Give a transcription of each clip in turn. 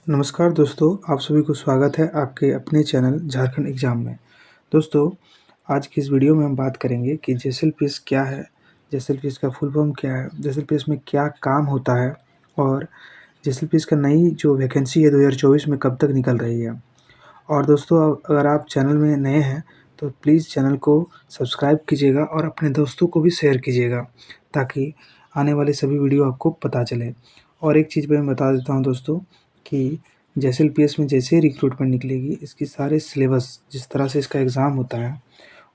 नमस्कार दोस्तों, आप सभी को स्वागत है आपके अपने चैनल झारखंड एग्ज़ाम में। दोस्तों, आज की इस वीडियो में हम बात करेंगे कि जेएसएलपीएस क्या है, जेएसएलपीएस का फुल फॉर्म क्या है, जेएसएलपीएस में क्या काम होता है और जेएसएलपीएस का नई जो वैकेंसी है 2024 में कब तक निकल रही है। और दोस्तों, अगर आप चैनल में नए हैं तो प्लीज़ चैनल को सब्सक्राइब कीजिएगा और अपने दोस्तों को भी शेयर कीजिएगा ताकि आने वाले सभी वीडियो आपको पता चले। और एक चीज़ मैं बता देता हूँ दोस्तों कि जेएसएलपीएस में जैसे ही रिक्रूटमेंट निकलेगी, इसकी सारे सिलेबस जिस तरह से इसका एग्ज़ाम होता है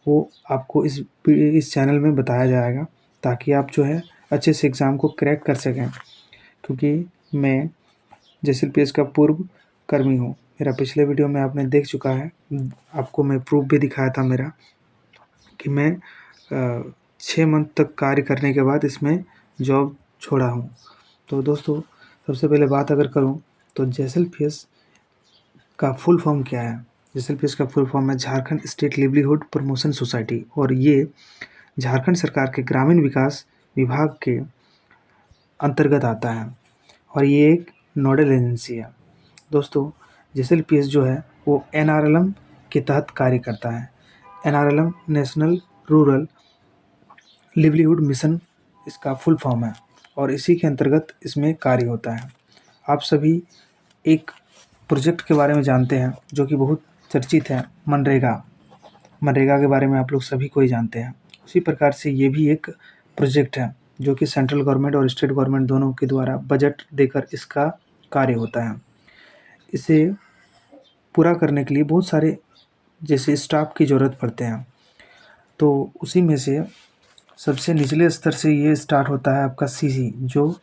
वो आपको इस चैनल में बताया जाएगा ताकि आप जो है अच्छे से एग्ज़ाम को क्रैक कर सकें। क्योंकि मैं जेएसएलपीएस का पूर्व कर्मी हूँ। मेरा पिछले वीडियो में आपने देख चुका है, आपको मैं प्रूफ भी दिखाया था मेरा कि मैं 6 मंथ तक कार्य करने के बाद इसमें जॉब छोड़ा हूँ। तो दोस्तों, सबसे पहले बात अगर करूँ तो जेएसएलपीएस का फुल फॉर्म क्या है। जेएसएलपीएस का फुल फॉर्म है Jharkhand state livelihood promotion society और ये झारखंड सरकार के ग्रामीण विकास विभाग के अंतर्गत आता है और ये एक नोडल एजेंसी है। दोस्तों, जेएसएलपीएस जो है वो एनआरएलएम के तहत कार्य करता है। NRLM national rural livelihood mission इसका फुल फॉर्म है और इसी के अंतर्गत इसमें कार्य होता है। आप सभी एक प्रोजेक्ट के बारे में जानते हैं जो कि बहुत चर्चित है, मनरेगा। मनरेगा के बारे में आप लोग सभी को ही जानते हैं। उसी प्रकार से ये भी एक प्रोजेक्ट है जो कि सेंट्रल गवर्नमेंट और स्टेट गवर्नमेंट दोनों के द्वारा बजट देकर इसका कार्य होता है। इसे पूरा करने के लिए बहुत सारे जैसे स्टाफ की ज़रूरत पड़ते हैं, तो उसी में से सबसे निचले स्तर से ये स्टार्ट होता है आपका सीसी, जो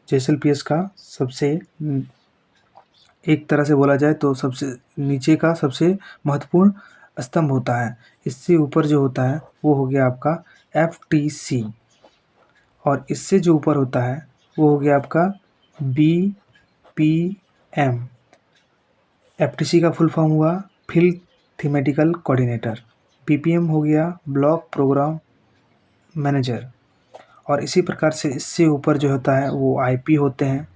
जेएसएलपीएस का सबसे एक तरह से बोला जाए तो सबसे नीचे का सबसे महत्वपूर्ण स्तंभ होता है। इससे ऊपर जो होता है वो हो गया आपका एफटीसी और इससे जो ऊपर होता है वो हो गया आपका बीपीएम। एफटीसी का फुल फॉर्म हुआ फील्ड थीमेटिकल कोऑर्डिनेटर, बीपीएम हो गया ब्लॉक प्रोग्राम मैनेजर और इसी प्रकार से इससे ऊपर जो होता है वो आईपी होते हैं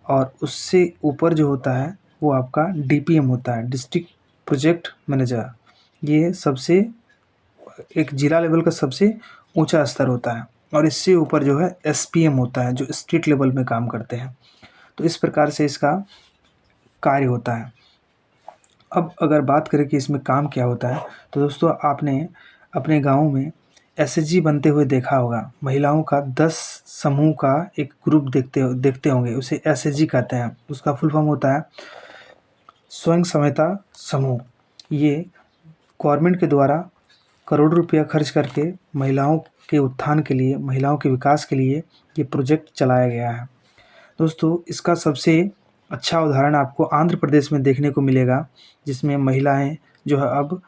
और उससे ऊपर जो होता है वो आपका डीपीएम होता है, डिस्ट्रिक्ट प्रोजेक्ट मैनेजर। ये सबसे एक ज़िला लेवल का सबसे ऊंचा स्तर होता है और इससे ऊपर जो है एसपीएम होता है जो स्टेट लेवल में काम करते हैं। तो इस प्रकार से इसका कार्य होता है। अब अगर बात करें कि इसमें काम क्या होता है तो दोस्तों, आपने अपने गाँव में एसएचजी बनते हुए देखा होगा। महिलाओं का 10 समूह का एक ग्रुप देखते होंगे, उसे एसएचजी कहते हैं। उसका फुल फॉर्म होता है स्वयं सहायता समूह। ये गवर्नमेंट के द्वारा करोड़ों रुपया खर्च करके महिलाओं के उत्थान के लिए, महिलाओं के विकास के लिए ये प्रोजेक्ट चलाया गया है। दोस्तों, इसका सबसे अच्छा उदाहरण आपको आंध्र प्रदेश में देखने को मिलेगा, जिसमें महिलाएं जो है अब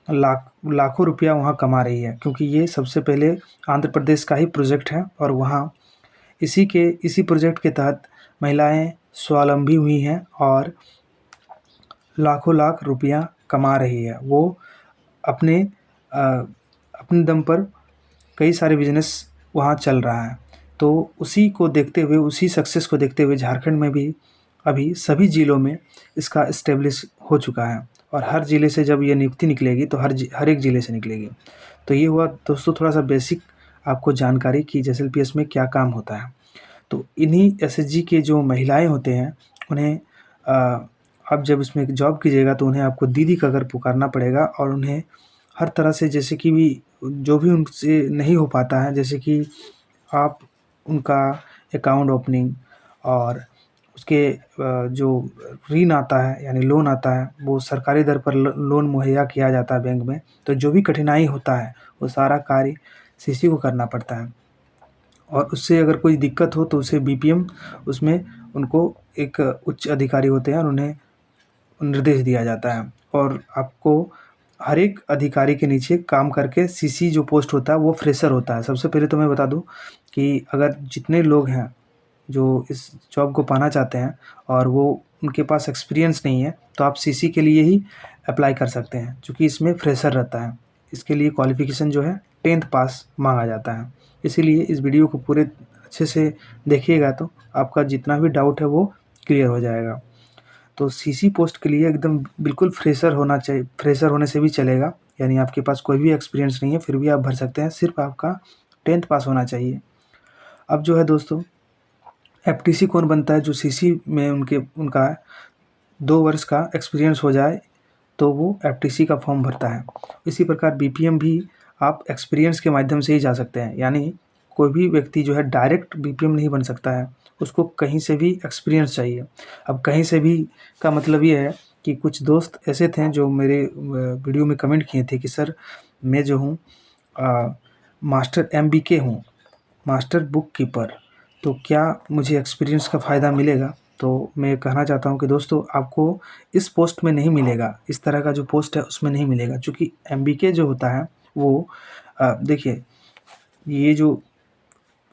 लाखों रुपया वहाँ कमा रही है, क्योंकि ये सबसे पहले आंध्र प्रदेश का ही प्रोजेक्ट है और वहाँ इसी प्रोजेक्ट के तहत महिलाएं स्वावलंबी हुई हैं और लाखों लाख रुपया कमा रही है। वो अपने अपने दम पर कई सारे बिजनेस वहाँ चल रहा है। तो उसी को देखते हुए, उसी सक्सेस को देखते हुए झारखंड में भी अभी सभी ज़िलों में इसका इस्टेब्लिश हो चुका है और हर ज़िले से जब ये नियुक्ति निकलेगी तो हर एक ज़िले से निकलेगी। तो ये हुआ दोस्तों थोड़ा सा बेसिक आपको जानकारी कि जेएसएलपीएस में क्या काम होता है। तो इन्हीं एसएचजी के जो महिलाएं होते हैं उन्हें आप जब इसमें जॉब कीजिएगा तो उन्हें आपको दीदी का कर पुकारना पड़ेगा और उन्हें हर तरह से, जैसे कि भी जो भी उनसे नहीं हो पाता है, जैसे कि आप उनका अकाउंट ओपनिंग और उसके जो ऋण आता है यानी लोन आता है, वो सरकारी दर पर लोन मुहैया किया जाता है बैंक में। तो जो भी कठिनाई होता है वो सारा कार्य सीसी को करना पड़ता है और उससे अगर कोई दिक्कत हो तो उसे बीपीएम, उसमें उनको एक उच्च अधिकारी होते हैं और उन्हें निर्देश दिया जाता है और आपको हर एक अधिकारी के नीचे काम करके सीसी जो पोस्ट होता है वो फ्रेशर होता है। सबसे पहले तो मैं बता दूं कि अगर जितने लोग हैं जो इस जॉब को पाना चाहते हैं और वो उनके पास एक्सपीरियंस नहीं है तो आप सीसी के लिए ही अप्लाई कर सकते हैं, क्योंकि इसमें फ्रेशर रहता है। इसके लिए क्वालिफ़िकेशन जो है 10th पास मांगा जाता है। इसीलिए इस वीडियो को पूरे अच्छे से देखिएगा तो आपका जितना भी डाउट है वो क्लियर हो जाएगा। तो सीसी पोस्ट के लिए एकदम बिल्कुल फ्रेशर होना चाहिए, फ्रेशर होने से भी चलेगा, यानी आपके पास कोई भी एक्सपीरियंस नहीं है फिर भी आप भर सकते हैं, सिर्फ आपका 10th पास होना चाहिए। अब जो है दोस्तों, एफटीसी कौन बनता है? जो सीसी में उनका 2 वर्ष का एक्सपीरियंस हो जाए तो वो एफटीसी का फॉर्म भरता है। इसी प्रकार बीपीएम भी आप एक्सपीरियंस के माध्यम से ही जा सकते हैं, यानी कोई भी व्यक्ति जो है डायरेक्ट बीपीएम नहीं बन सकता है, उसको कहीं से भी एक्सपीरियंस चाहिए। अब कहीं से भी का मतलब ये है कि कुछ दोस्त ऐसे थे जो मेरे वीडियो में कमेंट किए थे कि सर मैं जो हूँ मास्टर एमबीके हूँ, मास्टर बुक कीपर, तो क्या मुझे एक्सपीरियंस का फ़ायदा मिलेगा? तो मैं कहना चाहता हूँ कि दोस्तों आपको इस पोस्ट में नहीं मिलेगा, इस तरह का जो पोस्ट है उसमें नहीं मिलेगा, क्योंकि एमबीके जो होता है वो देखिए, ये जो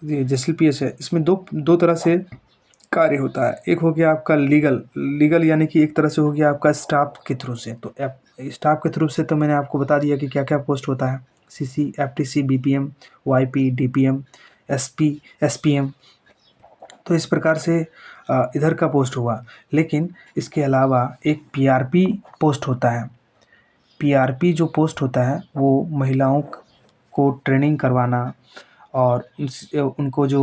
जेएसएलपीएस है इसमें दो तरह से कार्य होता है। एक हो गया आपका लीगल यानी कि एक तरह से हो गया आपका स्टाफ के थ्रू से। तो स्टाफ के थ्रू से तो मैंने आपको बता दिया कि क्या क्या पोस्ट होता है, CC, FTC, BPM, YP, DPM, SP, SPM. तो इस प्रकार से इधर का पोस्ट हुआ। लेकिन इसके अलावा एक पीआरपी पोस्ट होता है। पीआरपी जो पोस्ट होता है वो महिलाओं को ट्रेनिंग करवाना, और उनको जो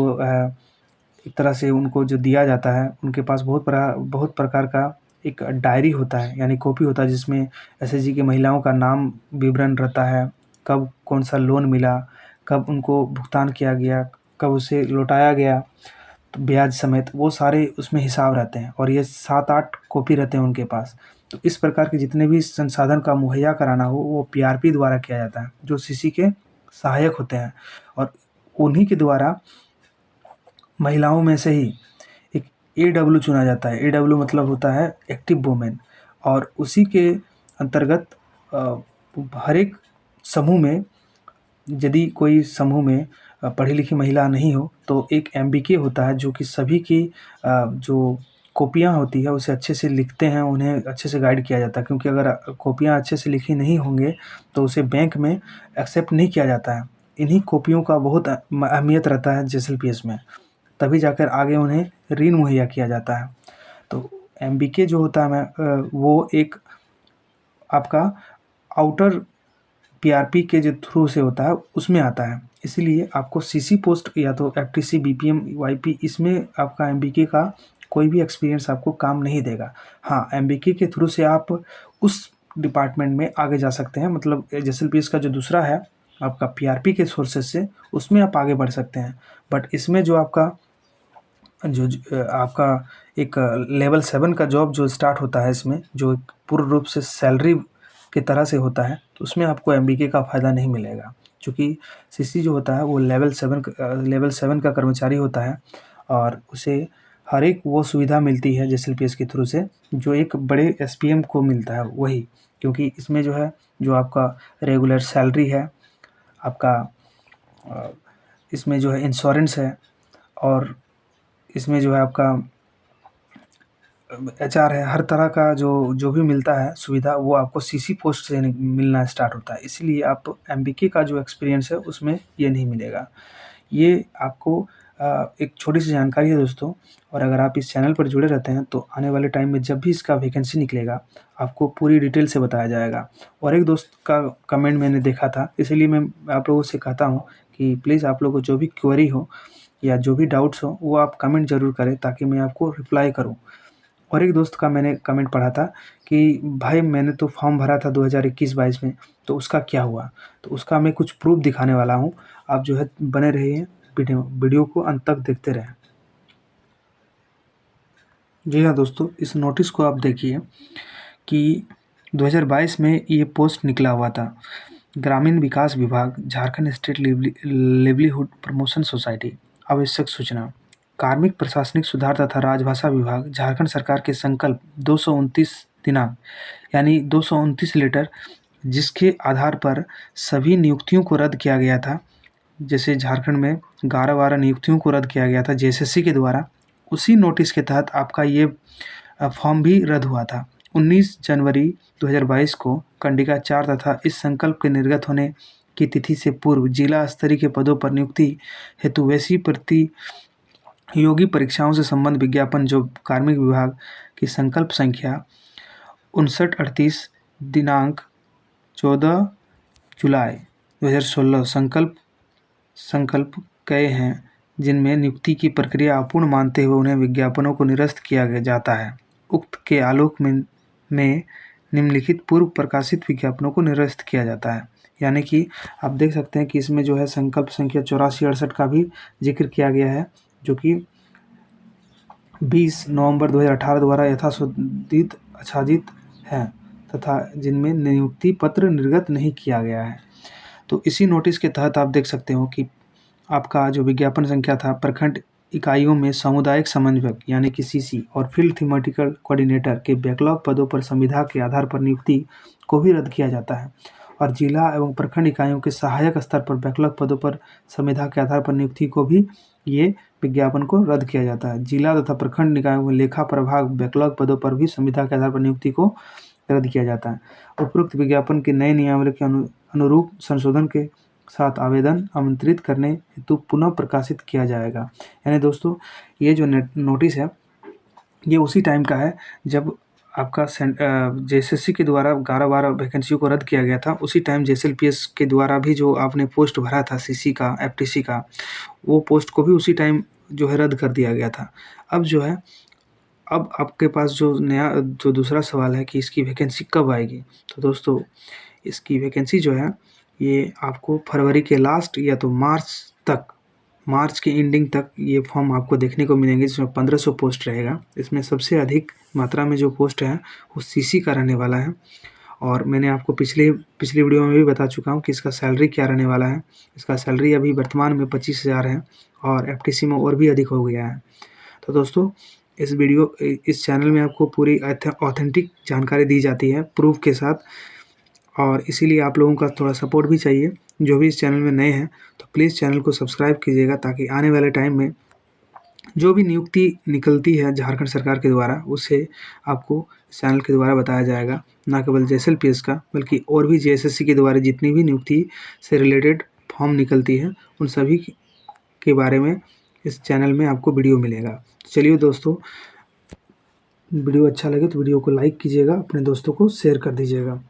एक तरह से उनको जो दिया जाता है, उनके पास बहुत प्रकार का एक डायरी होता है, यानी कॉपी होता है, जिसमें एसएचजी की महिलाओं का नाम विवरण रहता है, कब कौन सा लोन मिला, कब उनको भुगतान किया गया, कब उसे लौटाया गया, तो ब्याज समेत वो सारे उसमें हिसाब रहते हैं, और ये 7-8 कॉपी रहते हैं उनके पास। तो इस प्रकार के जितने भी संसाधन का मुहैया कराना हो वो पीआरपी द्वारा किया जाता है, जो सीसी के सहायक होते हैं, और उन्हीं के द्वारा महिलाओं में से ही एक एडब्ल्यू चुना जाता है। एडब्ल्यू मतलब होता है एक्टिव वुमेन, और उसी के अंतर्गत हर एक समूह में, यदि कोई समूह में पढ़ी लिखी महिला नहीं हो तो एक एमबीके होता है, जो कि सभी की जो कॉपियाँ होती है उसे अच्छे से लिखते हैं, उन्हें अच्छे से गाइड किया जाता है, क्योंकि अगर कॉपियाँ अच्छे से लिखी नहीं होंगे तो उसे बैंक में एक्सेप्ट नहीं किया जाता है। इन्हीं कॉपियों का बहुत अहमियत रहता है जेएसएलपीएस में, तभी जाकर आगे उन्हें ऋण मुहैया किया जाता है। तो एमबीके जो होता है वो एक आपका आउटर पीआरपी के जो थ्रू से होता है उसमें आता है। इसीलिए आपको सीसी पोस्ट या तो एफटीसी, बीपीएम, वाईपी, इसमें आपका एमबीके का कोई भी एक्सपीरियंस आपको काम नहीं देगा। हाँ, एमबीके के थ्रू से आप उस डिपार्टमेंट में आगे जा सकते हैं, मतलब जेएसएलपीएस का जो दूसरा है आपका पीआरपी के सोर्सेज से, उसमें आप आगे बढ़ सकते हैं। बट इसमें जो आपका आपका एक लेवल 7 का जॉब जो स्टार्ट होता है, इसमें जो एक पूर्ण रूप से सैलरी की तरह से होता है, तो उसमें आपको एमबीके का फ़ायदा नहीं मिलेगा, क्योंकि सीसी जो होता है वो लेवल 7 का कर्मचारी होता है, और उसे हर एक वो सुविधा मिलती है जेएसएलपीएस के थ्रू से जो एक बड़े एसपीएम को मिलता है वही। क्योंकि इसमें जो है, जो आपका रेगुलर सैलरी है आपका, इसमें जो है इंश्योरेंस है, और इसमें जो है आपका एचआर है, हर तरह का जो जो भी मिलता है सुविधा वो आपको सीसी पोस्ट से मिलना स्टार्ट होता है। इसीलिए आप एमबीके का जो एक्सपीरियंस है उसमें ये नहीं मिलेगा। ये आपको एक छोटी सी जानकारी है दोस्तों, और अगर आप इस चैनल पर जुड़े रहते हैं तो आने वाले टाइम में जब भी इसका वैकेंसी निकलेगा आपको पूरी डिटेल से बताया जाएगा। और एक दोस्त का कमेंट मैंने देखा था, इसीलिए मैं आप लोगों से कहता हूँ कि प्लीज़ आप लोगों को जो भी क्वेरी हो या जो भी डाउट्स हो वो आप कमेंट ज़रूर करें, ताकि मैं आपको रिप्लाई करूँ। और एक दोस्त का मैंने कमेंट पढ़ा था कि भाई मैंने तो फॉर्म भरा था 2021-22 में, तो उसका क्या हुआ? तो उसका मैं कुछ प्रूफ दिखाने वाला हूँ। आप जो है बने रहिए, वीडियो को अंत तक देखते रहें। जी हाँ दोस्तों, इस नोटिस को आप देखिए कि 2022 में ये पोस्ट निकला हुआ था। ग्रामीण विकास विभाग, Jharkhand state livelihood promotion society. आवश्यक सूचना: कार्मिक प्रशासनिक सुधार तथा राजभाषा विभाग, झारखंड सरकार के संकल्प 229 दिनांक, यानी 229 लेटर, जिसके आधार पर सभी नियुक्तियों को रद्द किया गया था। जैसे झारखंड में 11-12 नियुक्तियों को रद्द किया गया था जेएसएससी के द्वारा, उसी नोटिस के तहत आपका ये फॉर्म भी रद्द हुआ था। 19 जनवरी 2022 को कंडिका 4 तथा इस संकल्प के निर्गत होने की तिथि से पूर्व जिला स्तरीय के पदों पर नियुक्ति हेतु वैसी प्रति योगी परीक्षाओं से संबंध विज्ञापन जो कार्मिक विभाग की संकल्प संख्या 5938 दिनांक 14 जुलाई 2016 संकल्प कए हैं, जिनमें नियुक्ति की प्रक्रिया अपूर्ण मानते हुए उन्हें विज्ञापनों को निरस्त किया जाता है। उक्त के आलोक में निम्नलिखित पूर्व प्रकाशित विज्ञापनों को निरस्त किया जाता है। यानी कि आप देख सकते हैं कि इसमें जो है संकल्प संख्या 8468 का भी जिक्र किया गया है, जो कि 20 नवंबर 2018 द्वारा यथासंशोधित आच्छादित है तथा जिनमें नियुक्ति पत्र निर्गत नहीं किया गया है। तो इसी नोटिस के तहत आप देख सकते हो कि आपका जो विज्ञापन संख्या था, प्रखंड इकाइयों में सामुदायिक समन्वयक यानी कि सीसी और फील्ड थीमेटिकल कोऑर्डिनेटर के बैकलॉग पदों पर संविदा के आधार पर नियुक्ति को भी रद्द किया जाता है और जिला एवं प्रखंड इकाइयों के सहायक स्तर पर बैकलॉग पदों पर संविदा के आधार पर नियुक्ति को भी ये विज्ञापन को रद्द किया जाता है। जिला तथा प्रखंड निकायों में लेखा प्रभाग बैकलॉग पदों पर भी संविदा के आधार पर नियुक्ति को रद्द किया जाता है। उपरोक्त विज्ञापन के नए नियमावली के अनुरूप संशोधन के साथ आवेदन आमंत्रित करने हेतु पुनः प्रकाशित किया जाएगा। यानी दोस्तों, ये जो नोटिस है ये उसी टाइम का है जब आपका जेएसएससी के द्वारा 11-12 वैकेंसियों को रद्द किया गया था। उसी टाइम जेएसएलपीएस के द्वारा भी जो आपने पोस्ट भरा था सीसी का, एफटीसी का, वो पोस्ट को भी उसी टाइम जो है रद्द कर दिया गया था। अब जो है, अब आपके पास जो दूसरा सवाल है कि इसकी वैकेंसी कब आएगी, तो दोस्तों इसकी वैकेंसी जो है ये आपको फरवरी के लास्ट या तो मार्च के एंडिंग तक ये फॉर्म आपको देखने को मिलेंगे, जिसमें 1500 पोस्ट रहेगा। इसमें सबसे अधिक मात्रा में जो पोस्ट है वो सीसी का रहने वाला है और मैंने आपको पिछली वीडियो में भी बता चुका हूँ कि इसका सैलरी क्या रहने वाला है। इसका सैलरी अभी वर्तमान में 25,000 है और एफटीसी में और भी अधिक हो गया है। तो दोस्तों इस चैनल में आपको पूरी ऑथेंटिक जानकारी दी जाती है प्रूफ के साथ, और इसीलिए आप लोगों का थोड़ा सपोर्ट भी चाहिए। जो भी इस चैनल में नए हैं तो प्लीज़ चैनल को सब्सक्राइब कीजिएगा, ताकि आने वाले टाइम में जो भी नियुक्ति निकलती है झारखंड सरकार के द्वारा उसे आपको इस चैनल के द्वारा बताया जाएगा। ना केवल जेएसएलपीएस का बल्कि और भी जेएसएससी के द्वारा जितनी भी नियुक्ति से रिलेटेड फॉर्म निकलती है उन सभी के बारे में इस चैनल में आपको वीडियो मिलेगा। चलिए दोस्तों, वीडियो अच्छा लगे तो वीडियो को लाइक कीजिएगा, अपने दोस्तों को शेयर कर दीजिएगा।